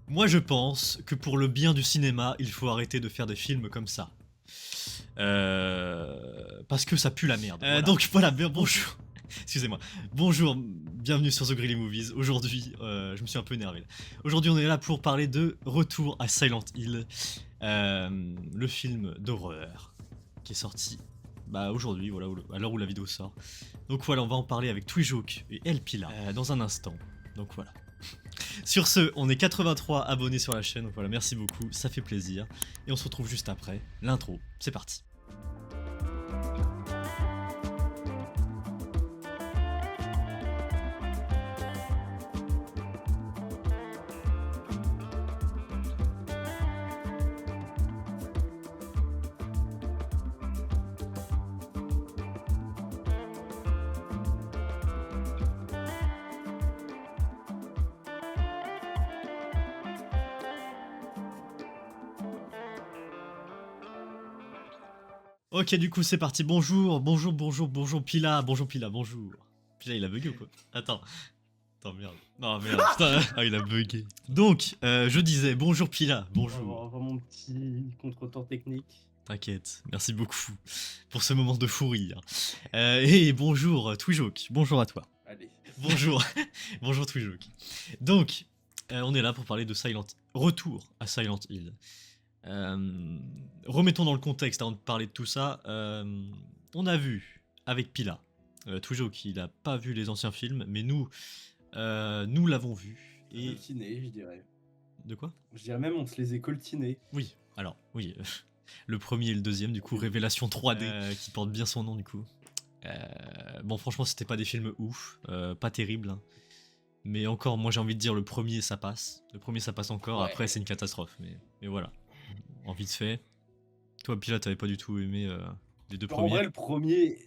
Moi je pense que pour le bien du cinéma, il faut arrêter de faire des films comme ça. Parce que ça pue la merde. Voilà. Donc voilà, bonjour. Excusez-moi. Bonjour, bienvenue sur The Greedy Movies. Aujourd'hui, je me suis un peu énervé là. Aujourd'hui, on est là pour parler de Retour à Silent Hill, le film d'horreur qui est sorti aujourd'hui, voilà, à l'heure où la vidéo sort. Donc voilà, on va en parler avec Twijoke et El Pila dans un instant. Donc voilà. Sur ce, on est 83 abonnés sur la chaîne, donc voilà, merci beaucoup, ça fait plaisir. Et on se retrouve juste après l'intro, c'est parti. Ok, du coup, c'est parti. Bonjour, bonjour, Pila, bonjour. Pila, il a bugué ou quoi? Attends, merde. Non, merde, putain. Ah, il a bugué. Donc, je disais, bonjour Pila, bonjour. Avoir mon petit contretemps technique. T'inquiète, merci beaucoup pour ce moment de fou rire. Et bonjour Twijoke, bonjour à toi. Allez. Bonjour, bonjour Twijoke. Donc, on est là pour parler de Retour à Silent Hill. Remettons dans le contexte avant de parler de tout ça. On a vu avec Pila, Twijoke, il a pas vu les anciens films, mais nous l'avons vu. Et Coltinés, je dirais. de quoi? Je dirais même on se les est coltinés. Oui, alors oui, le premier et le deuxième, du coup, Révélation 3D, qui porte bien son nom du coup. Bon, franchement, c'était pas des films ouf, pas terribles. Hein. Mais encore, moi j'ai envie de dire, le premier ça passe. Le premier ça passe encore, Ouais. après c'est une catastrophe. Mais voilà, en vite fait. Toi, Pila, t'avais pas du tout aimé les deux En premiers. vrai, le premier,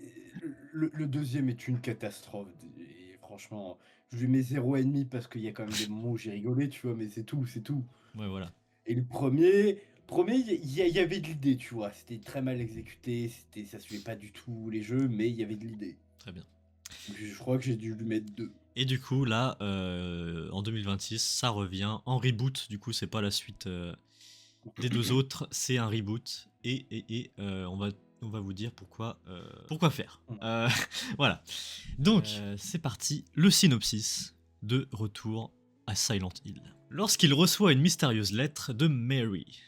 le deuxième est une catastrophe. Et franchement, je lui mets 0,5 parce qu'il y a quand même des moments où j'ai rigolé, tu vois, mais c'est tout, c'est tout. Ouais, voilà. Et le premier, il y avait de l'idée, tu vois. C'était très mal exécuté, ça suivait pas du tout les jeux, mais il y avait de l'idée. Très bien. Je crois que j'ai dû lui mettre 2. Et du coup, là, en 2026, ça revient en reboot. Du coup, c'est pas la suite des deux autres, c'est un reboot. Et on va vous dire pourquoi faire. Voilà. Donc, c'est parti. Le synopsis de Retour à Silent Hill. Lorsqu'il reçoit une mystérieuse lettre de Mary,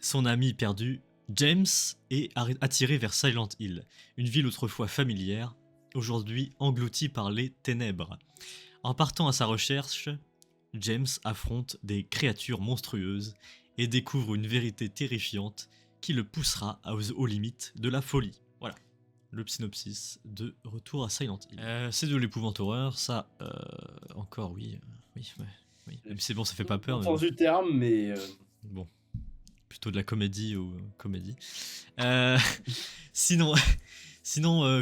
son ami perdu, James est attiré vers Silent Hill, une ville autrefois familière, aujourd'hui engloutie par les ténèbres. En partant à sa recherche, James affronte des créatures monstrueuses et découvre une vérité terrifiante qui le poussera aux limites de la folie. Voilà, le synopsis de Retour à Silent Hill. C'est de l'épouvante horreur, ça, encore oui. Mais c'est bon, ça fait pas peur. Sens du terme, mais... Bon, plutôt de la comédie ou comédie. Sinon,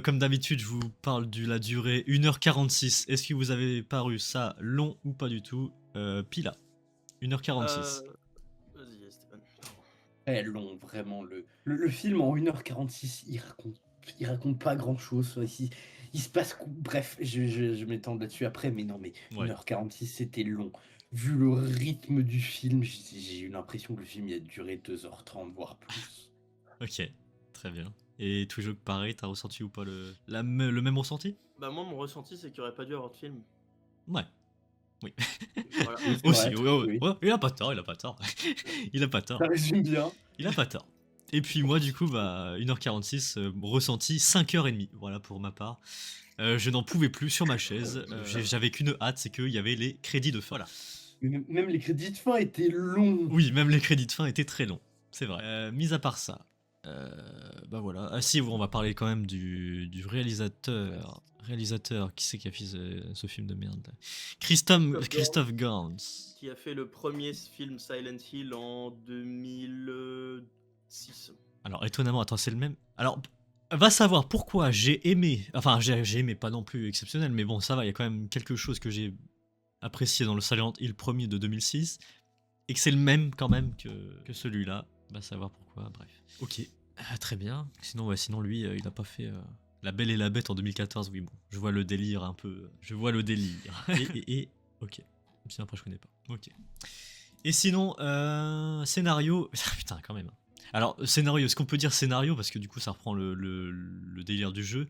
comme d'habitude, je vous parle de la durée 1h46. Est-ce que vous avez paru ça long ou pas du tout? Pila, 1h46. Vas-y, Stéphane. Très long, vraiment. Le film en 1h46, il raconte pas grand-chose. Il se passe... Bref, je m'étends là-dessus après, mais non, mais Ouais. 1h46, c'était long. Vu le rythme du film, j'ai eu l'impression que le film il a duré 2h30, voire plus. Ok, très bien. Et toujours pareil, t'as ressenti ou pas le même ressenti? Bah moi mon ressenti c'est qu'il aurait pas dû avoir de film. Ouais. Oui. Voilà. Aussi, vrai, oui. ouais, il a pas tort. Il a pas tort. Ça résume bien. Il a pas tort. Et puis moi du coup, 1h46, ressenti 5h30, voilà pour ma part. Je n'en pouvais plus sur ma chaise, j'avais qu'une hâte, c'est qu'il y avait les crédits de fin. Voilà. Mais même les crédits de fin étaient longs. Oui, même les crédits de fin étaient très longs, c'est vrai. Mis à part ça, voilà. Ah si, on va parler quand même du réalisateur. Réalisateur, qui c'est qui a fait ce film de merde là? Christophe Gans. Qui a fait le premier film Silent Hill en 2006. Alors étonnamment, attends, c'est le même. Alors, va savoir pourquoi j'ai aimé. Enfin, j'ai aimé, pas non plus exceptionnel, mais bon, ça va, il y a quand même quelque chose que j'ai apprécié dans le Silent Hill premier de 2006, et que c'est le même quand même que celui-là. Va savoir pourquoi, bref. Ok, très bien. Sinon lui, il a pas fait La Belle et la Bête en 2014, oui bon. Je vois le délire un peu. Je vois le délire. et ok. Sinon après je connais pas. Ok. Et sinon, scénario. Putain, quand même. Alors, scénario, est-ce qu'on peut dire scénario? Parce que du coup, ça reprend le délire du jeu.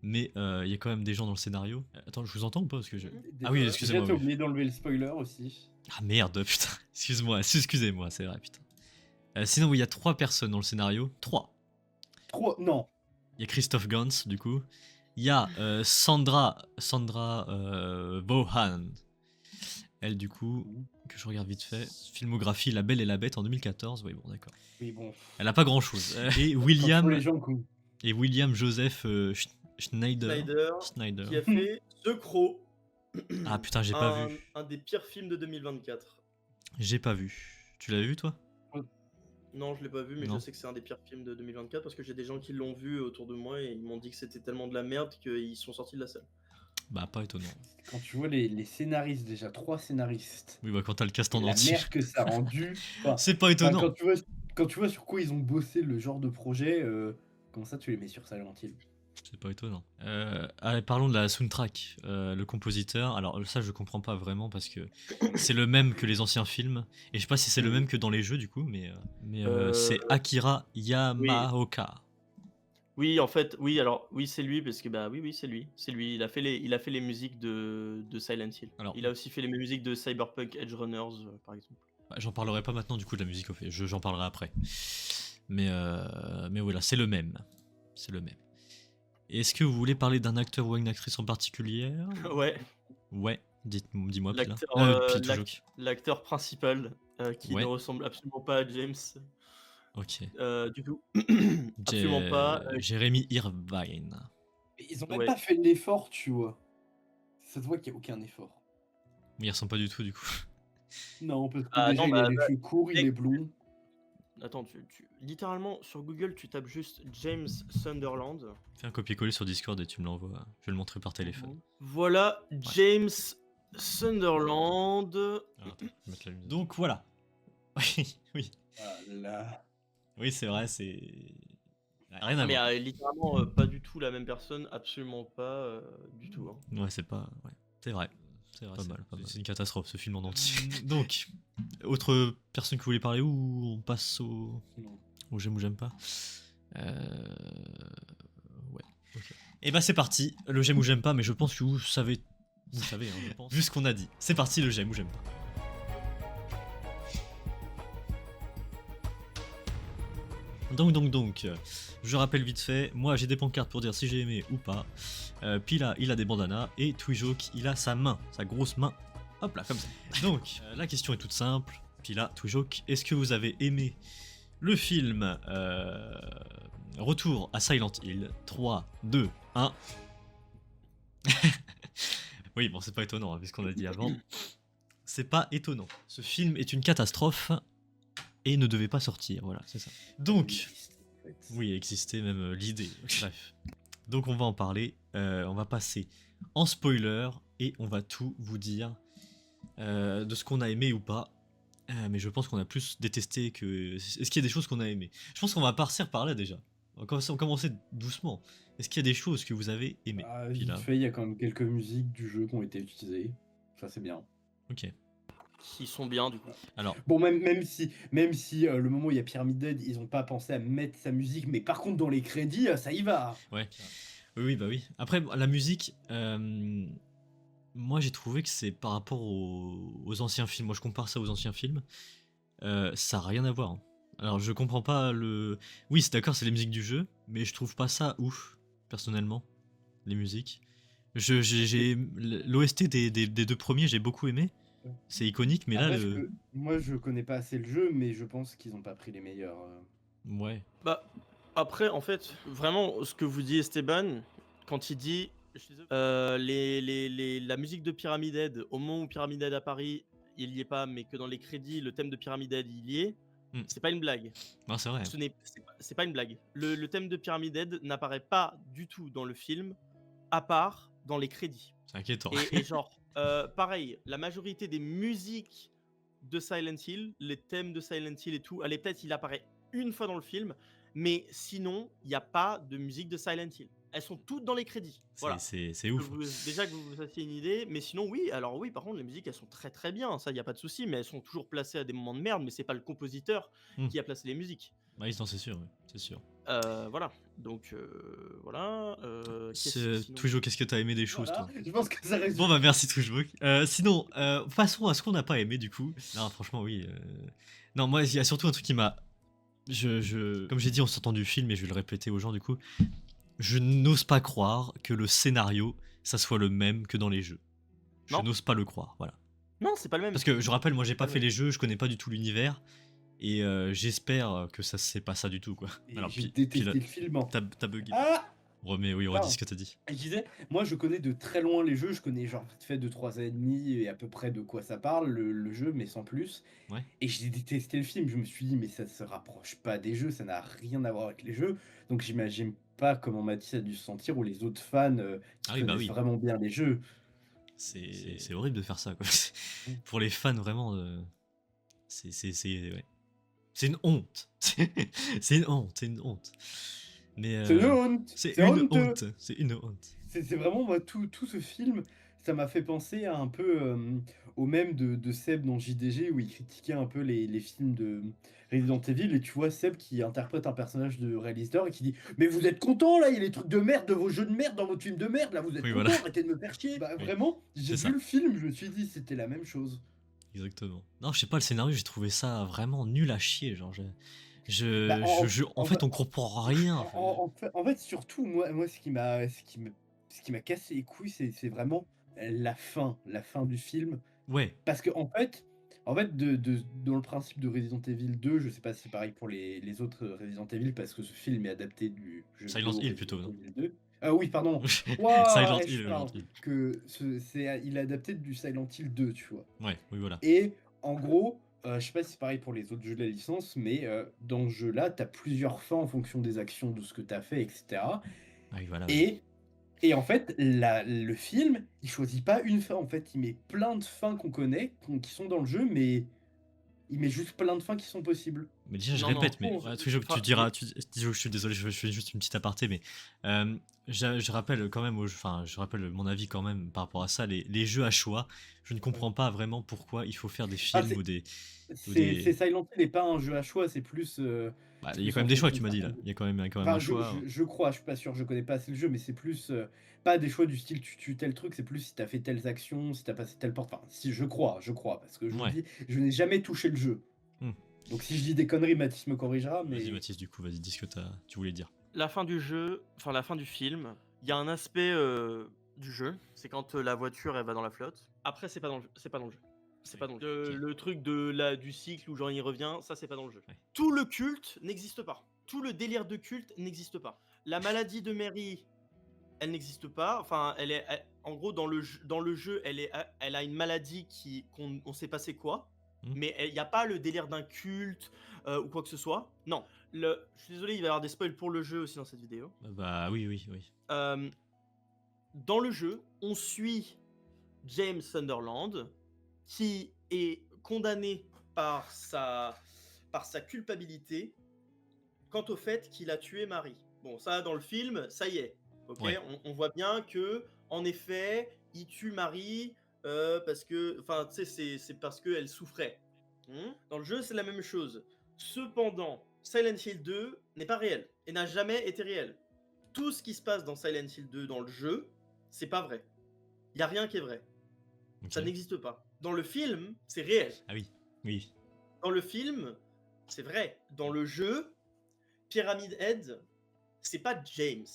Mais il y a quand même des gens dans le scénario. Attends, je vous entends ou pas? Parce que je... Ah oui, Déjà, excusez-moi. t'as Oui. oublié d'enlever le spoiler aussi. Ah merde, putain. Excusez-moi, c'est vrai, putain. Sinon, oui, il y a 3 personnes dans le scénario. 3. Non. Il y a Christophe Gans, du coup. Il y a Sandra Bohan. Elle, du coup, que je regarde vite fait. Filmographie La Belle et la Bête en 2014. Oui, bon, d'accord. Oui, bon. Elle a pas grand-chose. Et Quand tu vois les William, gens, quoi. et William Joseph Schneider. Snyder, qui a fait The Crow, Ah putain, j'ai pas vu. un des pires films de 2024. J'ai pas vu. Tu l'as vu, toi? Non, je l'ai pas vu, mais Non. je sais que c'est un des pires films de 2024 parce que j'ai des gens qui l'ont vu autour de moi et ils m'ont dit que c'était tellement de la merde qu'ils sont sortis de la salle. Bah, pas étonnant. Quand tu vois les scénaristes, déjà 3 scénaristes, Oui, bah, quand t'as le cast et en la entier. merde que ça a rendu. Enfin, C'est pas enfin, étonnant. quand tu vois sur quoi ils ont bossé le genre de projet, comment ça tu les mets sur Silent Hill? C'est pas étonnant. Allez, parlons de la soundtrack. Le compositeur, alors ça je comprends pas vraiment parce que c'est le même que les anciens films. Et je sais pas si c'est le même que dans les jeux du coup, mais c'est Akira Yamaoka. Oui, en fait, oui, alors oui, c'est lui parce que bah oui, c'est lui, Il a fait les musiques de Silent Hill. Alors- Il a aussi fait les musiques de Cyberpunk Edge Runners, par exemple. Bah, j'en parlerai pas maintenant du coup de la musique au fait. J'en parlerai après. Mais voilà, c'est le même. C'est le même. Et est-ce que vous voulez parler d'un acteur ou une actrice en particulier? Ouais, Ouais, dis-moi Pila. l'acteur principal qui Ouais. ne ressemble absolument pas à James Ok. du tout. Absolument pas. Jeremy Irvine. Mais ils ont même Ouais. pas fait l'effort, tu vois. Ça se voit qu'il n'y a aucun effort. Mais il ressemble pas du tout du coup. Non, parce que Ah, déjà non, il a bah, les cheveux courts, il mec. est blond. Attends, littéralement sur Google, tu tapes juste James Sunderland. Fais un copier-coller sur Discord et tu me l'envoies. Je vais le montrer par téléphone. Voilà, James Sunderland. Ah, attends, je vais mettre la lumière. Donc voilà. Oui. Ah là. Oui, c'est vrai, c'est. Rien à Mais voir. littéralement pas du tout la même personne, absolument pas du tout. Hein. Ouais, c'est pas. Ouais. C'est vrai. C'est vrai. Pas mal. C'est une catastrophe ce film en entier. Donc, autre personne que vous voulez parler ou on passe au j'aime ou j'aime pas Ouais. Ok. Et bah c'est parti. Le j'aime ou j'aime pas, mais je pense que vous savez. Vous savez, hein, je pense. Vu ce qu'on a dit. C'est parti, le j'aime ou j'aime pas. Donc, je rappelle vite fait, moi j'ai des pancartes pour dire si j'ai aimé ou pas. Pila, il a des bandanas. Et Twijoke, il a sa main, sa grosse main. Hop là, comme ça. Donc, la question est toute simple. Pila, Twijoke, est-ce que vous avez aimé le film Retour à Silent Hill? 3, 2, 1. Oui, bon, c'est pas étonnant, hein, vu ce qu'on a dit avant. C'est pas étonnant. Ce film est une catastrophe et ne devait pas sortir, voilà, c'est ça. Donc, oui, existait même l'idée. Bref. Donc on va en parler, on va passer en spoiler et on va tout vous dire de ce qu'on a aimé ou pas. Mais je pense qu'on a plus détesté que... Est-ce qu'il y a des choses qu'on a aimé? Je pense qu'on va partir par là déjà. On va commencer doucement. Est-ce qu'il y a des choses que vous avez aimées? Vite fait, il y a quand même quelques musiques du jeu qui ont été utilisées. Ça c'est bien. Ok. Qui sont bien du coup. Alors, bon, même si le moment où il y a Pyramid Head, ils ont pas pensé à mettre sa musique, mais par contre dans les crédits, ça y va. Ouais. Oui, bah oui. Après, la musique, moi j'ai trouvé que c'est par rapport aux anciens films. Moi je compare ça aux anciens films. Ça a rien à voir. Hein. Alors je comprends pas le... Oui, c'est d'accord, c'est les musiques du jeu, mais je trouve pas ça ouf, personnellement, les musiques. J'ai l'OST des 2 premiers, j'ai beaucoup aimé. C'est iconique, mais Après, là, moi je connais pas assez le jeu, mais je pense qu'ils ont pas pris les meilleurs. Ouais. Bah, après, en fait, vraiment, ce que vous dit Esteban, quand il dit la musique de Pyramid Head, au moment où Pyramid Head à Paris, il y est pas, mais que dans les crédits, le thème de Pyramid Head, il y est, c'est pas une blague. Non, c'est vrai. C'est pas une blague. Le thème de Pyramid Head n'apparaît pas du tout dans le film, à part dans les crédits. C'est inquiétant. Et genre, pareil, la majorité des musiques de Silent Hill, les thèmes de Silent Hill et tout, allez, peut-être il apparaît une fois dans le film, mais sinon, il n'y a pas de musique de Silent Hill. elles sont toutes dans les crédits. Voilà. C'est ouf. Déjà que vous vous fassiez une idée, mais sinon oui, alors oui, par contre les musiques elles sont très très bien, ça y a pas de souci, mais elles sont toujours placées à des moments de merde, mais c'est pas le compositeur Hmm. qui a placé les musiques. Oui, non, c'est sûr, ouais, c'est sûr. Voilà, donc voilà. Toujo, qu'est-ce que t'as aimé des choses, Voilà, toi? je pense que ça résume. Bon bah merci Toujo. Sinon, passons à ce qu'on n'a pas aimé du coup. Non, franchement, oui. Non, moi, il y a surtout un truc qui m'a. Comme j'ai dit en sortant du film, et je vais le répéter aux gens du coup, je n'ose pas croire que le scénario, ça soit le même que dans les jeux. Je Non. n'ose pas le croire, voilà. Non, c'est pas le même. Parce que je rappelle, moi j'ai pas Ah fait ouais. les jeux, je connais pas du tout l'univers, et j'espère que ça c'est pas ça du tout quoi. Et Alors j'ai puis détesté là, le film. t'as bugué. Ah Remets, oui, redis Pardon. ce que t'as dit. Je disais, moi je connais de très loin les jeux, je connais genre vite fait 2-3 ans et demi et à peu près de quoi ça parle, le jeu, mais sans plus. Ouais. Et j'ai détesté le film, je me suis dit, mais ça se rapproche pas des jeux, ça n'a rien à voir avec les jeux. Donc j'imagine pas comment Mathis a dû se sentir ou les autres fans qui Ah oui, bah connaissent oui. vraiment bien les jeux. C'est horrible de faire ça quoi. Mm. Pour les fans vraiment, ouais. C'est une honte. C'est une honte, c'est une honte. Mais C'est une honte, c'est c'est une honteux. honte, c'est une honte. C'est vraiment, moi, tout ce film, ça m'a fait penser à un peu au même de Seb dans JDG, où il critiquait un peu les films de Resident Evil, et tu vois Seb qui interprète un personnage de réalisateur et qui dit « Mais vous êtes content là, il y a les trucs de merde de vos jeux de merde dans votre film de merde, là, vous êtes Oui, content, voilà. arrêtez de me faire chier !» Bah Oui, vraiment, j'ai c'est vu ça. le film, je me suis dit c'était la même chose. Exactement. Non, je sais pas, le scénario, j'ai trouvé ça vraiment nul à chier. Genre, Bah, en fait, on comprend rien. en fait, surtout, moi ce qui m'a cassé les couilles, c'est vraiment la fin du film. Ouais, Parce que en fait dans le principe de Resident Evil 2, je sais pas si c'est pareil pour les autres Resident Evil, parce que ce film est adapté du jeu Silent vidéo Hill Resident plutôt, non? Evil 2. Ah oui, pardon. Waouh, Silent je Hill, parle gentil. que il est adapté du Silent Hill 2, tu vois. Ouais, oui, voilà. Et en gros, je sais pas si c'est pareil pour les autres jeux de la licence, mais dans ce jeu-là, tu as plusieurs fins en fonction des actions, de ce que tu as fait, etc. Ah oui, voilà. Ouais. Et en fait, le film, il choisit pas une fin, en fait, il met plein de fins qu'on connaît, qui sont dans le jeu, mais il met juste plein de fins qui sont possibles. Mais déjà, je Non, répète, non. mais Bon, ouais, toujours, Enfin, tu diras, je suis désolé, je fais juste une petite aparté, mais je rappelle quand même, enfin, je rappelle mon avis quand même par rapport à ça, les jeux à choix, je ne comprends pas vraiment pourquoi il faut faire des Ah, films ou des, c'est Silent Hill n'est pas un jeu à choix, c'est plus, bah, il y a plus quand en même des choix, fonction tu de m'as dit là. certaines. Il y a quand même un Enfin, choix. je crois, je suis pas sûr, je connais pas assez le jeu, mais c'est plus pas des choix du style tu tues tel truc, c'est plus si t'as fait telles actions, si t'as passé telle porte. Enfin, si je crois, parce que je vous Ouais. dis, je n'ai jamais touché le jeu. Hmm. Donc si je dis des conneries, Mathis me corrigera, mais. Vas-y, Mathis, du coup, vas-y, dis ce que tu voulais dire. la fin du jeu, enfin la fin du film, il y a un aspect du jeu, c'est quand la voiture elle va dans la flotte. Après c'est pas dans le jeu, c'est pas dans le jeu. C'est pas dans le jeu. Ok. Le truc du cycle où genre il revient, ça c'est pas dans le jeu. Ouais. Tout le culte n'existe pas. Tout le délire de culte n'existe pas. La maladie de Mary, elle n'existe pas. Enfin, en gros dans le jeu, elle a une maladie on sait pas c'est quoi. Mais il n'y a pas le délire d'un culte ou quoi que ce soit. Non. Je suis désolé, il va y avoir des spoils pour le jeu aussi dans cette vidéo. Bah oui. Dans le jeu, on suit James Sunderland qui est condamné par sa culpabilité quant au fait qu'il a tué Marie. Bon, ça dans le film, ça y est. Ok, Ouais. on voit bien que en effet, il tue Marie parce que, enfin, tu sais, c'est parce qu'elle souffrait. Dans le jeu, c'est la même chose. Cependant, Silent Hill 2 n'est pas réel et n'a jamais été réel. Tout ce qui se passe dans Silent Hill 2 dans le jeu, c'est pas vrai. Il y a rien qui est vrai. Ok. Ça n'existe pas. Dans le film, c'est réel. Ah oui. Dans le film, c'est vrai. Dans le jeu, Pyramid Head, c'est pas James.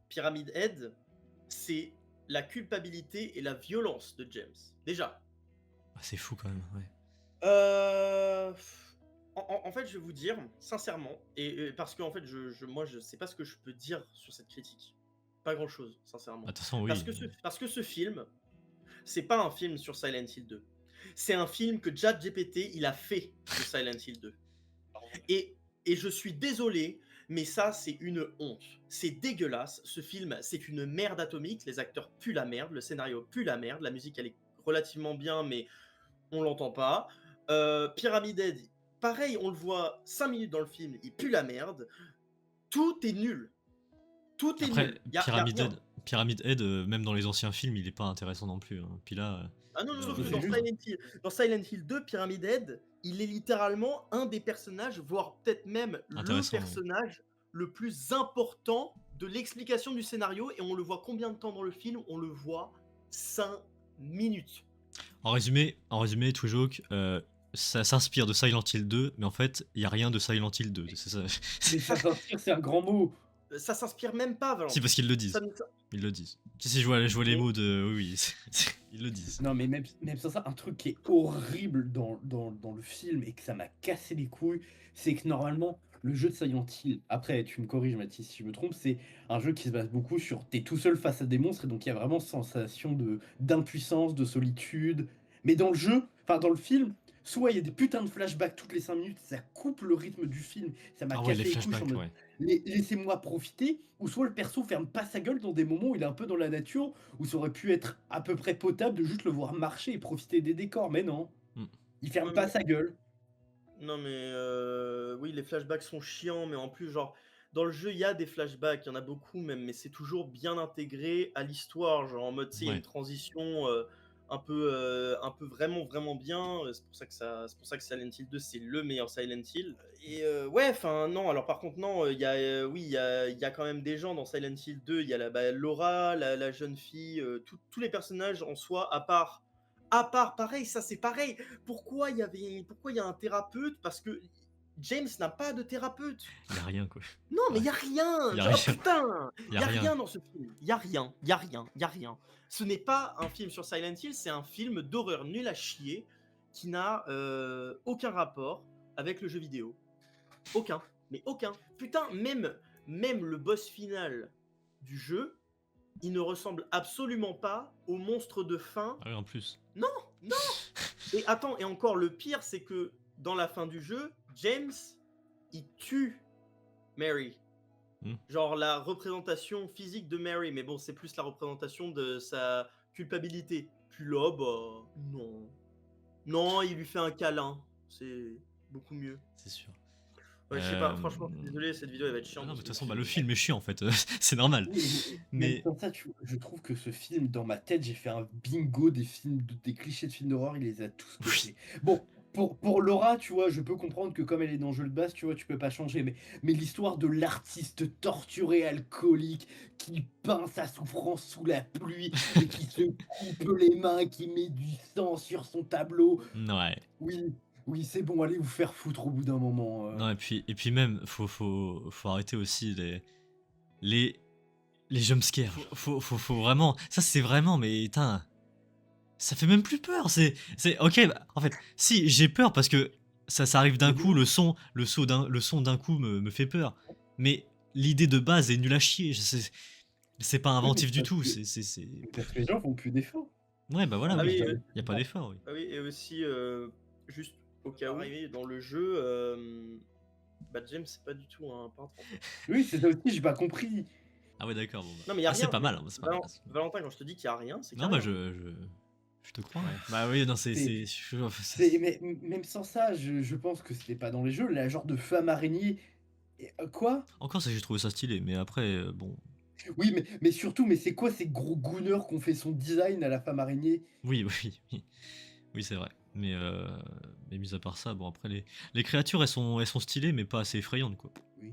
Pyramid Head, c'est la culpabilité et la violence de James. Déjà. Ah, c'est fou quand même, ouais. En fait, je vais vous dire, sincèrement, et parce qu'en fait, moi, je sais pas ce que je peux dire sur cette critique. Pas grand-chose, sincèrement. De toute façon, oui. Parce que ce film, c'est pas un film sur Silent Hill 2. C'est un film que ChatGPT, il a fait de Silent Hill 2. Et je suis désolé, mais ça, c'est une honte. C'est dégueulasse. Ce film, c'est une merde atomique. Les acteurs puent la merde. Le scénario pue la merde. La musique, elle est relativement bien, mais on l'entend pas. Pyramid Head, pareil, on le voit 5 minutes dans le film. Il pue la merde. Tout est nul. Tout est Après, nul. Il y a rien. Pyramid Head, même dans les anciens films, il est pas intéressant non plus, hein. Puis là, Ah non, là, sauf Mais que c'est juste. Dans Silent Hill 2, Pyramid Head, il est littéralement un des personnages, voire peut-être même le intéressant, ouais. personnage le plus important de l'explication du scénario. Et on le voit combien de temps dans le film? On le voit 5 minutes. En résumé, tout joke, ça s'inspire de Silent Hill 2, mais en fait, il y a rien de Silent Hill 2. C'est ça. Mais ça s'inspire, c'est un grand mot. Ça s'inspire même pas, Si, Valentin. parce qu'ils le Ça disent. ne- Ils le disent. Si, je vois les Mais mots de. Oui, oui, ils le disent. Non, mais même sans ça, un truc qui est horrible dans le film et que ça m'a cassé les couilles, c'est que normalement, le jeu de Silent Hill, après, tu me corriges, Mathis, si je me trompe, c'est un jeu qui se base beaucoup sur t'es tout seul face à des monstres et donc il y a vraiment sensation d'impuissance, de solitude. Mais dans le jeu, enfin dans le film, soit il y a des putains de flashbacks toutes les 5 minutes, ça coupe le rythme du film, ça m'a Ah ouais, les cassé les couilles, je suis en flashbacks, mode ouais. laissez-moi profiter, ou soit le perso ferme pas sa gueule dans des moments où il est un peu dans la nature, où ça aurait pu être à peu près potable de juste le voir marcher et profiter des décors, mais non, Mm. il ferme Ouais, pas mais sa gueule. non, mais oui, les flashbacks sont chiants, mais en plus, genre, dans le jeu, il y a des flashbacks, il y en a beaucoup même, mais c'est toujours bien intégré à l'histoire, genre en mode, tu sais, il y a une Ouais. transition un peu vraiment, vraiment bien. C'est pour ça que Silent Hill 2, c'est le meilleur Silent Hill. Et ouais, enfin, non, alors par contre, non, oui, il y a quand même des gens dans Silent Hill 2, il y a Laura, la jeune fille, tous les personnages en soi, à part, pareil, ça c'est pareil. Pourquoi il y a un thérapeute? Parce que James n'a pas de thérapeute. Il y a rien, quoi. Non, mais il Ouais. y a rien. Il y a Oh rien. putain, Il y il a y a rien. rien dans ce film. Il y a rien, il y a rien, il y a rien. Ce n'est pas un film sur Silent Hill, c'est un film d'horreur nul à chier qui n'a aucun rapport avec le jeu vidéo. Aucun, mais aucun. Putain, même le boss final du jeu, il ne ressemble absolument pas au monstre de fin. Ah oui, en plus. Non, non. Et attends, et encore le pire, c'est que dans la fin du jeu, James, il tue Mary. Hmm. Genre la représentation physique de Mary, mais bon, c'est plus la représentation de sa culpabilité. Puis là, bah, non. Non, il lui fait un câlin. C'est beaucoup mieux. C'est sûr. Ouais, je sais pas, franchement, je suis désolé, cette vidéo elle va être Ah chiante. non, mais de parce toute que façon, le film est chiant en fait. C'est normal. Oui, même Mais sans ça, je trouve que ce film, dans ma tête, j'ai fait un bingo des films, des clichés de films d'horreur, il les a tous oui, cochés. Bon, pour Laura, tu vois, je peux comprendre que comme elle est dans le jeu de base, tu vois, tu peux pas changer, mais l'histoire de l'artiste torturé, alcoolique, qui peint sa souffrance sous la pluie, et qui se coupe les mains, qui met du sang sur son tableau, ouais. oui, oui, c'est bon, allez vous faire foutre au bout d'un moment. Non, et puis même, faut arrêter aussi les, les jumpscares. Faut vraiment. Ça, c'est vraiment, mais putain. Ça fait même plus peur. Ok, bah, en fait, si, j'ai peur parce que ça arrive d'un Mais coup, oui, le son d'un coup me fait peur. Mais l'idée de base est nulle à chier. C'est pas oui, mais inventif c'est du parce tout. que, parce que les gens font plus d'efforts. Ouais, bah voilà, Ah oui. oui, Y a pas d'effort, oui. ah oui, et aussi, juste au cas où, arrivé dans le jeu, bah James, c'est pas du tout un peintre en fait. Oui, c'est ça aussi, j'ai pas compris. Ah ouais, d'accord. Bon, bah. Non, mais il y a Ah, c'est rien. pas Mais mal, hein, c'est pas mal. Valentin, quand je te dis qu'il y a rien, c'est qu'il y Non, a bah rien. je te crois. Ouais. Bah oui, non, C'est, c'est- mais même sans ça, je pense que c'était pas dans les jeux, la genre de femme araignée. Quoi? Encore, ça, j'ai trouvé ça stylé. Mais après, bon. Oui, mais surtout, mais c'est quoi ces gros gooners qu'on fait son design à la femme araignée? Oui, oui, oui. Oui, c'est vrai. Mais mis à part ça, bon, après, les créatures, elles sont stylées, mais pas assez effrayantes, quoi. Oui.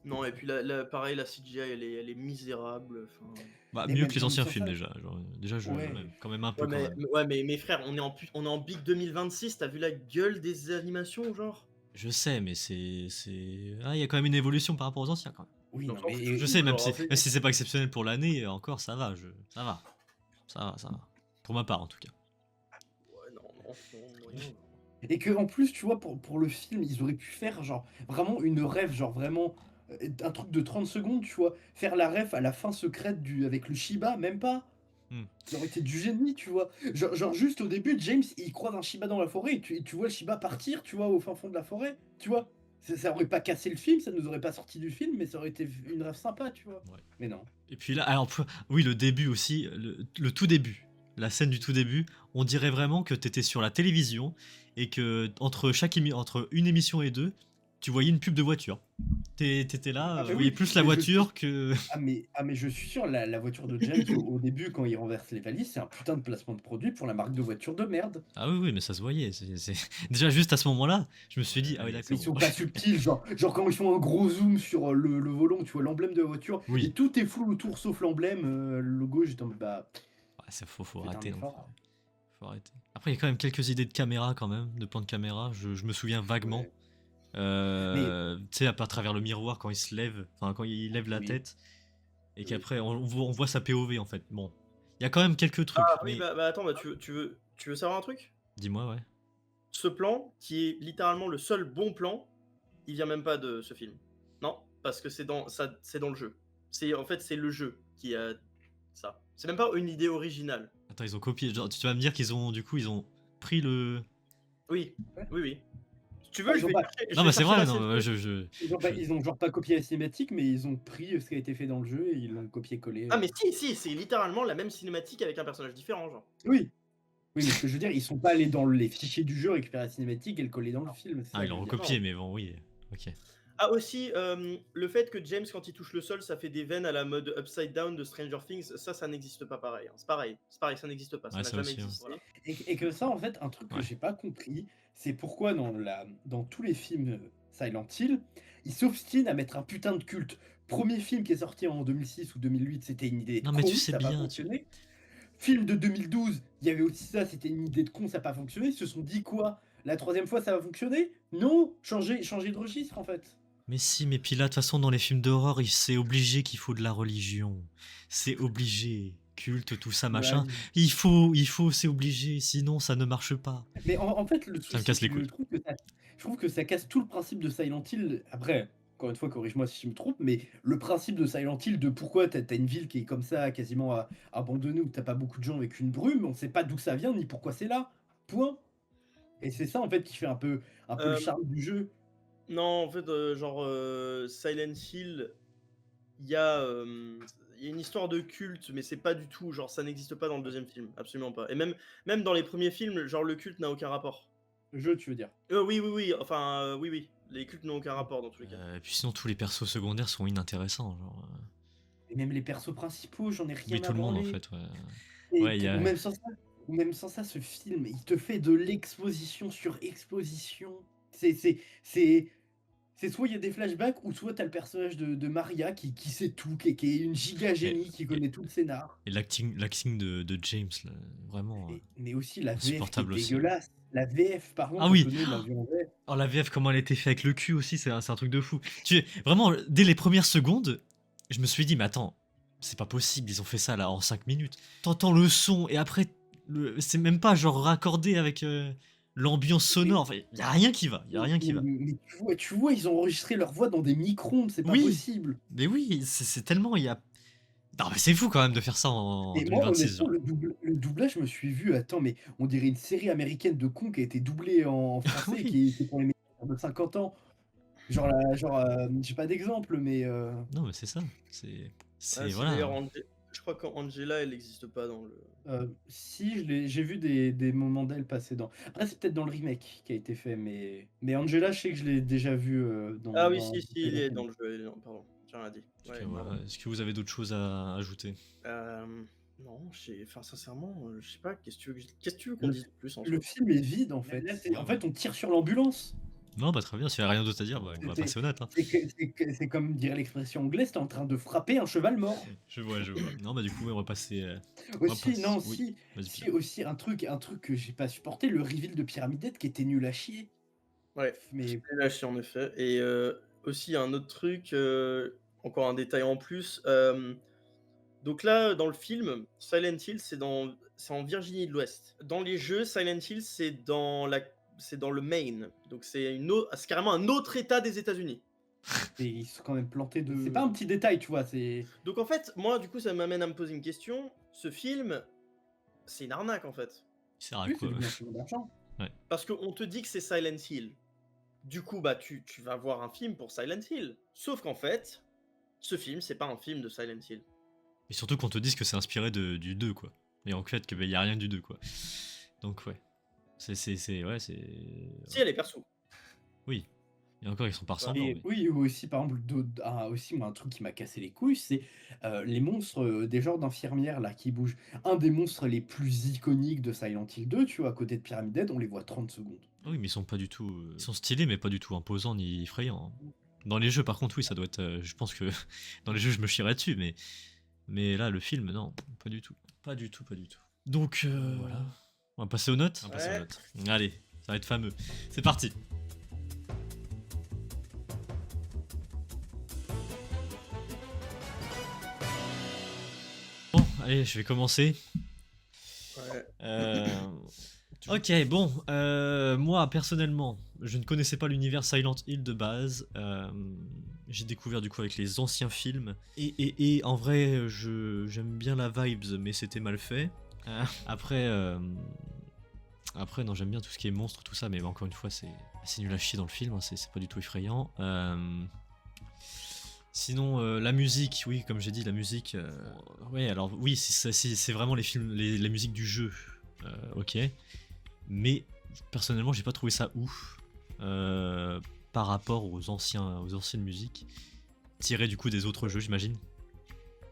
Non, et puis pareil, la CGI, elle est misérable. Enfin... Bah, Et mieux même, que les même anciens sans films, ça, déjà. Genre, déjà, ouais. quand même un peu, Ouais, quand même. mais frère, on est en big 2026, t'as vu la gueule des animations, genre? Je sais, mais Ah, il y a quand même une évolution par rapport aux anciens, quand même. Oui, Non, non, on s'en mais Je fout, sais, genre, même si c'est pas exceptionnel pour l'année, encore, ça va. Ça va. Ça va. Pour ma part, en tout cas. Ouais, non, rien. et que en plus, tu vois, pour le film, ils auraient pu faire genre vraiment une rêve, genre vraiment un truc de 30 secondes, tu vois, faire la rêve à la fin secrète avec le Shiba, même pas. Hmm. Ça aurait été du génie, tu vois. Genre juste au début, James, il croise un Shiba dans la forêt et tu vois le Shiba partir, tu vois, au fin fond de la forêt, tu vois. Ça aurait pas cassé le film, ça nous aurait pas sorti du film, mais ça aurait été une rêve sympa, tu vois. Ouais. Mais non. Et puis là, alors, oui, le début aussi, le tout début, la scène du tout début, on dirait vraiment que t'étais sur la télévision et que entre une émission et deux, tu voyais une pub de voiture. T'étais là, Ah, vous mais voyez oui, plus la mais je suis voiture que. mais je suis sûr, la voiture de James, au début, quand il renverse les valises, c'est un putain de placement de produit pour la marque de voiture de merde. Ah oui, oui, mais ça se voyait. Déjà, juste à ce moment-là, je me suis dit, ah oui, Mais d'accord. ils sont pas subtils, genre quand ils font un gros zoom sur le volant, tu vois l'emblème de la voiture, et Oui, tout est flou autour sauf l'emblème, le logo, j'étais en mode, bah, ouais, faut faites un arrêter non plus. effort. Faut arrêter. Après, il y a quand même quelques idées de caméra, quand même, de plan de caméra. Je me souviens vaguement. Ouais. Mais Tu sais, à travers le miroir, quand il se lève, enfin, quand il lève la oui, tête, et oui. qu'après, on voit sa POV, en fait. Bon, il y a quand même quelques trucs, Ah oui, mais bah attends, bah, tu veux savoir un truc? dis-moi, ouais. Ce plan, qui est littéralement le seul bon plan, il vient même pas de ce film. Non, parce que c'est dans le jeu. En fait, c'est le jeu qui a ça. C'est même pas une idée originale. Attends, ils ont copié. Genre, tu vas me dire qu'ils ont, du coup, ils ont pris le. Oui, Ouais. oui, oui. Si tu Bah, veux, ils ont pas je Non, vais bah c'est chercher vrai, la non, scène. ouais, je- ils ont genre pas copié la cinématique, mais ils ont pris, ce qui a été fait dans le jeu et ils l'ont copié-collé, Ah mais si, c'est littéralement la même cinématique avec un personnage différent, genre. Oui, oui, mais ce que je veux dire, ils sont pas allés dans les fichiers du jeu récupérer la cinématique et le coller dans le film, c'est Ah, ça ils que je l'ont veux dire. recopié, mais bon, oui. Ok. Ah aussi, le fait que James, quand il touche le sol, ça fait des veines à la mode Upside Down de Stranger Things, ça n'existe pas pareil, hein. C'est pareil, ça n'existe pas, ça Ouais, n'a ça jamais aussi, ouais. existé. Voilà. Et que ça, en fait, un truc que Ouais. j'ai pas compris, c'est pourquoi dans tous les films Silent Hill, ils s'obstinent à mettre un putain de culte. Premier film qui est sorti en 2006 ou 2008, c'était une idée de Non, mais tu con, sais ça n'a pas bien. fonctionné. Film de 2012, il y avait aussi ça, c'était une idée de con, ça n'a pas fonctionné. Ils se sont dit quoi? La troisième fois, ça va fonctionner? Non, changer de registre, en fait. Mais si, mais puis là, de toute façon, dans les films d'horreur, c'est obligé qu'il faut de la religion. C'est obligé. Culte, tout ça, machin. Ouais. C'est obligé, sinon ça ne marche pas. Mais en fait, le Ça me souci, casse c'est les que couilles. je trouve que ça casse tout le principe de Silent Hill. Après, encore une fois, corrige-moi si je me trompe, mais le principe de Silent Hill, de pourquoi t'as une ville qui est comme ça, quasiment abandonnée, où t'as pas beaucoup de gens avec une brume, on sait pas d'où ça vient ni pourquoi c'est là. Point. Et c'est ça en fait qui fait un peu le Euh, charme du jeu. non, en fait, genre Silent Hill, il y a il y a une histoire de culte, mais c'est pas du tout, genre ça n'existe pas dans le deuxième film, absolument pas. Et même dans les premiers films, genre le culte n'a aucun rapport. Le jeu, tu veux dire. Oui, enfin oui, les cultes n'ont aucun rapport dans tous les cas. Et puis sinon, tous les persos secondaires sont inintéressants. Genre, Et même les persos principaux, j'en ai rien oui, à tout le monde en branler. fait. Ouais, Et ouais, il y a. ou même sans ça, ce film, il te fait de l'exposition sur exposition. C'est c'est c'est c'est soit il y a des flashbacks ou soit tu as le personnage de Maria qui sait tout, qui est une giga Et, génie, qui connaît tout le scénar. et l'acting de James, là, vraiment Mais aussi la VF qui est insupportable aussi. dégueulasse. La VF, par Ah contre, oui! on peut nous la vu en VF. Oh, la VF, comment elle était faite avec le cul aussi, c'est un truc de fou. Vraiment, dès les premières secondes, je me suis dit, mais attends, c'est pas possible, ils ont fait ça là en 5 minutes. T'entends le son et après, c'est même pas genre raccordé avec l'ambiance sonore. Enfin, y a rien qui va, y a rien qui va. Mais tu vois, ils ont enregistré leur voix dans des micro-ondes, c'est pas Oui, possible. mais oui, c'est tellement, il y a. Non, mais c'est fou quand même de faire ça en Et moi, 2026, honnêtement, genre. le doublage, je me suis vu, attends, mais on dirait une série américaine de cons qui a été doublée en français, Oui. qui était pour les mecs de 50 ans. J'ai pas d'exemple, mais Non, mais c'est ça. Ah, si Voilà. d'ailleurs, je crois qu'Angela, elle n'existe pas dans le. si, j'ai vu des moments d'elle passer dans. Après, c'est peut-être dans le remake qui a été fait, mais Angela, je sais que je l'ai déjà vu Ah oui, dans. si, il est dans le jeu. Pardon, j'ai rien dit. Ok, Ouais, voilà. pardon. Est-ce que vous avez d'autres choses à ajouter? Non, enfin, sincèrement, je sais pas, qu'est-ce que tu veux qu'on Le, dise de plus en le soi? film est vide, en fait. En fait, on tire sur l'ambulance. Non, bah très bien, s'il n'y a rien d'autre à dire, bah, on va C'est passer aux notes. Hein. c'est comme dirait l'expression anglaise, t'es en train de frapper un cheval mort. Je vois. Non, bah du coup, on va passer. Aussi, non, Oui, vas-y, si, Pierre. aussi un truc que j'ai pas supporté, le reveal de Pyramidette qui était nul à chier. Ouais, Mais c'était lâché en effet. Et aussi, un autre truc, encore un détail en plus. Donc là, dans le film, Silent Hill, c'est en Virginie de l'Ouest. Dans les jeux, Silent Hill, c'est dans le Maine. Donc c'est carrément un autre état des États-Unis. ils sont quand même plantés de. C'est pas un petit détail, tu vois. C'est. Donc en fait, moi, du coup, ça m'amène à me poser une question. Ce film, c'est une arnaque en fait. Il sert à Oui, quoi? c'est du blanchiment d'argent. Parce qu'on te dit que c'est Silent Hill. Du coup, bah, tu vas voir un film pour Silent Hill. Sauf qu'en fait, ce film, c'est pas un film de Silent Hill. Et surtout qu'on te dise que c'est inspiré du 2, quoi. Et en fait, qu'il n'y a rien du 2, quoi. Donc, ouais. Ouais, c'est. Si, elle est perso. Oui. Et encore, ils sont pas Ouais. ressemblants, Et mais. oui, ou aussi, par exemple, aussi, moi, un truc qui m'a cassé les couilles, c'est les monstres des genres d'infirmières là qui bougent. Un des monstres les plus iconiques de Silent Hill 2, tu vois, à côté de Pyramid Head, on les voit 30 secondes. Oui, mais ils sont pas du tout. Ils sont stylés, mais pas du tout imposants ni effrayants, hein. Dans les jeux, par contre, oui, ça doit être. Je pense que dans les jeux, je me chierais dessus, mais là, le film, non, pas du tout. Pas du tout, pas du tout. Donc, voilà. On va passer aux notes. On va passer aux Ouais. notes. Allez, ça va être fameux. C'est parti. Bon, allez, je vais commencer. Ouais. Ok, bon, moi personnellement, je ne connaissais pas l'univers Silent Hill de base. J'ai découvert du coup avec les anciens films. Et en vrai, j'aime bien la vibes, mais c'était mal fait. Après, non, j'aime bien tout ce qui est monstre, tout ça, mais encore une fois, c'est nul à chier dans le film, hein, c'est pas du tout effrayant. Sinon, la musique, oui, comme j'ai dit, la musique. Ouais, alors oui, c'est vraiment les films, les musiques du jeu, ok. Mais personnellement, j'ai pas trouvé ça ouf par rapport aux anciennes musiques tirées du coup des autres jeux, j'imagine.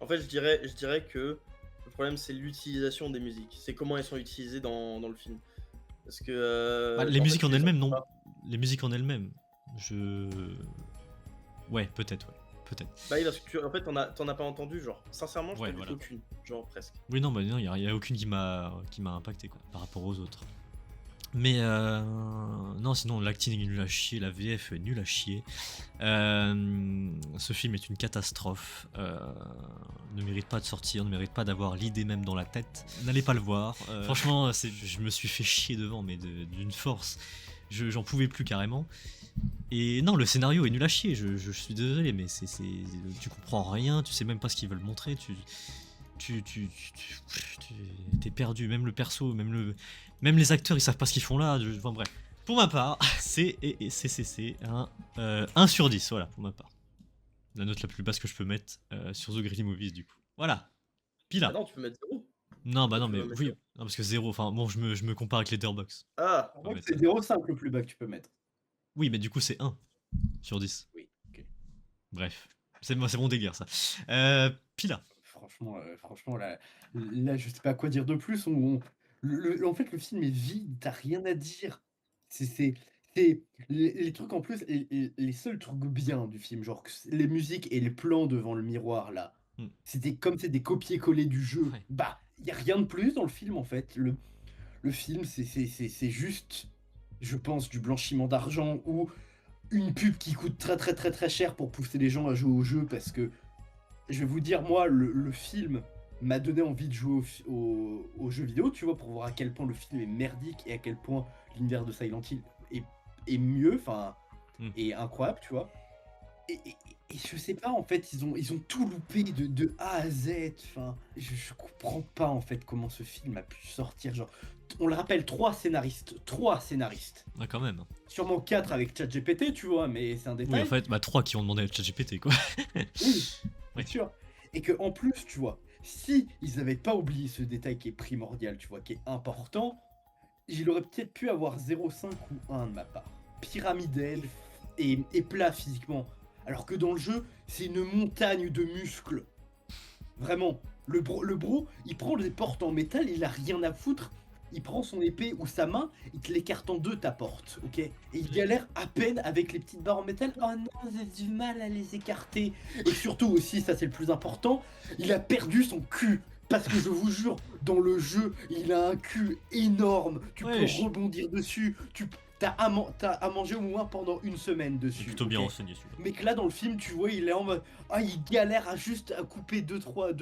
En fait, je dirais que le problème, c'est l'utilisation des musiques. C'est comment elles sont utilisées dans le film. Parce que. Bah, les en musiques fait, en tu les elles-mêmes, entends non. pas. Les musiques en elles-mêmes, ouais, peut-être, ouais, peut-être. Bah oui, parce que en fait, t'en as pas entendu, genre. Sincèrement, je Ouais, t'en ai voilà. aucune. Genre, presque. Oui, non, bah non, y a aucune qui m'a impacté quoi, par rapport aux autres. Mais non, sinon l'acting est nul à chier, la VF est nulle à chier. Ce film est une catastrophe. Ne mérite pas de sortir, ne mérite pas d'avoir l'idée même dans la tête. N'allez pas le voir. Franchement, je me suis fait chier devant, mais d'une force. J'en pouvais plus carrément. Et non, le scénario est nul à chier. Je suis désolé, mais tu comprends rien, tu sais même pas ce qu'ils veulent montrer. T'es perdu. Même le perso, même les acteurs, ils savent pas ce qu'ils font là. Enfin bref. Pour ma part, c'est un 1 sur 10, voilà, pour ma part. La note la plus basse que je peux mettre sur The Greedy Movies, du coup. Voilà. Pila. Ah non, tu peux mettre 0. Non, bah non, Tu mais peux mettre oui, zéro. non, parce que 0, enfin bon, je me compare avec Letterboxd. Ah, En On va vrai, mettre c'est ça. 0,5 le plus bas que tu peux mettre. Oui, mais du coup, c'est 1 sur 10. Oui, ok. Bref, c'est mon délire, ça. Pila. Franchement, là, je sais pas quoi dire de plus. En fait, le film est vide, t'as rien à dire. C'est les trucs en plus, les seuls trucs bien du film, genre les musiques et les plans devant le miroir là, Hmm. c'était comme c'est des copier-coller du jeu. Ouais. Bah, y a rien de plus dans le film en fait. Le film, c'est juste, je pense, du blanchiment d'argent ou une pub qui coûte très très très très cher pour pousser les gens à jouer au jeu parce que je vais vous dire, moi, le film m'a donné envie de jouer aux jeux vidéo, tu vois, pour voir à quel point le film est merdique et à quel point l'univers de Silent Hill est mieux, enfin, Mm. est incroyable, tu vois. Et je sais pas, en fait, ils ont tout loupé de A à Z, enfin, je comprends pas, en fait, comment ce film a pu sortir, genre, on le rappelle, 3 scénaristes, Ah, quand même. sûrement 4 avec ChatGPT, tu vois, mais c'est un Oui, détail. en fait, 3 qui ont demandé à ChatGPT, quoi. Oui, Oui. bien sûr. Et que en plus, tu vois, si ils avaient pas oublié ce détail qui est primordial, tu vois, qui est important, il aurait peut-être pu avoir 0,5 ou 1 de ma part. Pyramidal et plat physiquement. Alors que dans le jeu, c'est une montagne de muscles. Vraiment. Le bro, il prend des portes en métal, il a rien à foutre. Il prend son épée ou sa main, il te l'écarte en deux ta porte, ok? Et il galère à peine avec les petites barres en métal. Oh non, j'ai du mal à les écarter. Et surtout aussi, ça c'est le plus important, il a perdu son cul. Parce que je vous jure, dans le jeu, il a un cul énorme. Tu peux Wesh. rebondir dessus. T'as à manger au moins pendant une semaine C'est dessus. plutôt bien ok. renseigné, celui-là. Mais que là dans le film tu vois il est en mode ah il galère à juste à couper 2-3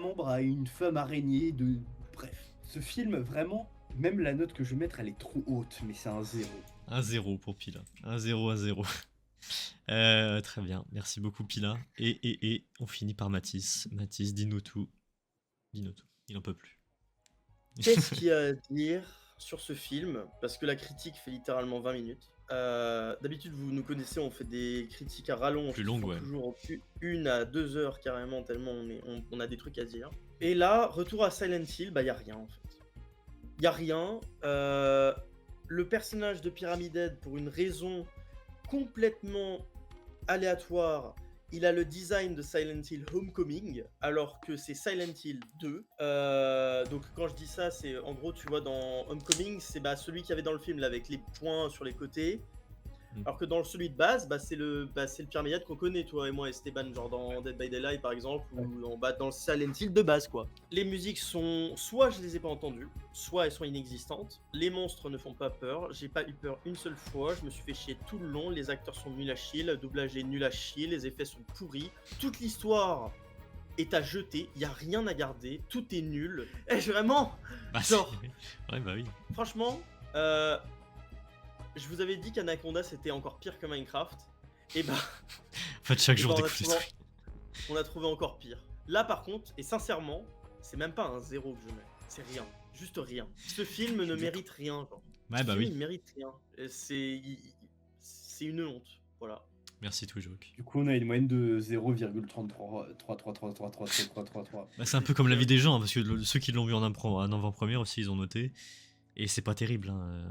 membres à une femme araignée de bref. Ce film vraiment même la note que je vais mettre elle est trop haute mais c'est un 0. 1-0 pour Pila. 1-0, 1-0. Très bien, merci beaucoup Pila. Et on finit par Mathis. Mathis, dis-nous tout. Dis-nous tout. Il en peut plus. qu'est-ce qu'il y a à dire sur ce film? Parce que la critique fait littéralement 20 minutes. D'habitude, vous nous connaissez, on fait des critiques à rallonge. Plus qui longues, font ouais. Toujours 1 à 2 heures carrément, tellement on a des trucs à dire. Et là, retour à Silent Hill, bah y a rien en fait. Y a rien. Le personnage de Pyramid Head, pour une raison complètement aléatoire. Il a le design de Silent Hill Homecoming, alors que c'est Silent Hill 2. Donc quand je dis ça, c'est en gros, tu vois, dans Homecoming, c'est celui qu'il y avait dans le film, là, avec les points sur les côtés. Alors que dans celui de base, c'est le Pierre Méliade qu'on connaît, toi et moi, Esteban, genre dans Dead by Daylight par exemple, ou dans le Silent Hill de base, quoi. Les musiques sont, soit je les ai pas entendues, soit elles sont inexistantes. Les monstres ne font pas peur, j'ai pas eu peur une seule fois, je me suis fait chier tout le long, les acteurs sont nuls à chier, le doublage est nul à chier, les effets sont pourris, toute l'histoire est à jeter, y a rien à garder, tout est nul. Et vraiment, genre, ouais, bah oui. Franchement, je vous avais dit qu'Anaconda c'était encore pire que Minecraft. Et bah. En fait, chaque jour découvre des trucs. On a trouvé encore pire. Là par contre, et sincèrement, c'est même pas un 0 que je mets. C'est rien. Juste rien. Ce film ne mérite rien. Genre. Ouais, bah oui. Il mérite rien. C'est une honte. Voilà. Merci Twijoke. Du coup, on a une moyenne de 0,3333333333. C'est un peu comme l'avis des gens, hein, parce que ceux qui l'ont vu en avant-première aussi, ils ont noté. Et c'est pas terrible, hein.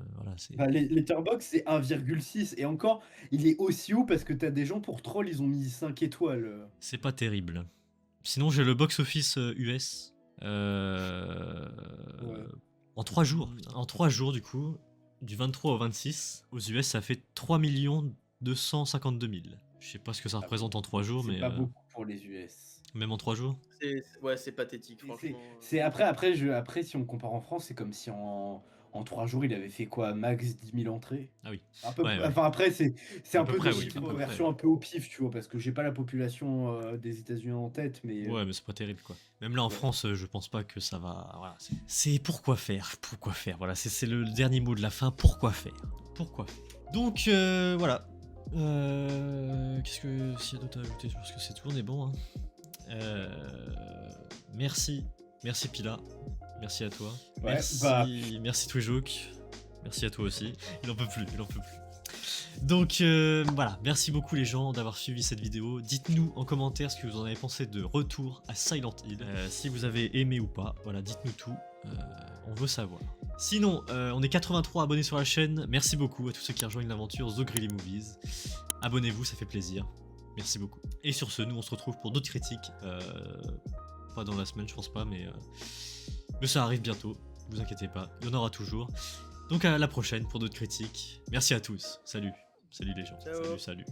Voilà, Letterboxd c'est 1,6 et encore il est aussi haut parce que t'as des gens pour troll ils ont mis 5 étoiles. C'est pas terrible. Sinon j'ai le box-office US Ouais. en 3 jours. En 3 jours du coup, du 23 au 26, aux US ça fait 3 252 000. Je sais pas ce que ça représente en 3 jours, mais... C'est pas beaucoup pour les US. Même en 3 jours. C'est pathétique, franchement. Après, si on compare en France, c'est comme si en 3 jours, il avait fait quoi, max 10 000 entrées. Ah oui. Enfin, après, c'est un peu des version un peu au pif, tu vois, parce que j'ai pas la population des États-Unis en tête, mais. Ouais, mais c'est pas terrible, quoi. Même là, en France, je pense pas que ça va... Voilà, c'est pourquoi faire. Pourquoi faire. Voilà, c'est le dernier mot de la fin. Pourquoi faire. Pourquoi faire. Donc, voilà. Qu'est-ce que... S'il y a d'autres à ajouter, je pense que c'est tout, on est bon, hein. Merci Pila, merci à toi. Ouais, merci Twijoke, merci à toi aussi. Il en peut plus. Donc voilà, merci beaucoup les gens d'avoir suivi cette vidéo. Dites-nous en commentaire ce que vous en avez pensé de Retour à Silent Hill. Si vous avez aimé ou pas, voilà, dites-nous tout. On veut savoir. Sinon, on est 83 abonnés sur la chaîne. Merci beaucoup à tous ceux qui rejoignent l'aventure The Greedy Movies. Abonnez-vous, ça fait plaisir. Merci beaucoup. Et sur ce, nous on se retrouve pour d'autres critiques. Pas dans la semaine, je pense pas, mais ça arrive bientôt. Ne vous inquiétez pas, il y en aura toujours. Donc à la prochaine pour d'autres critiques. Merci à tous. Salut les gens. Ciao. Salut.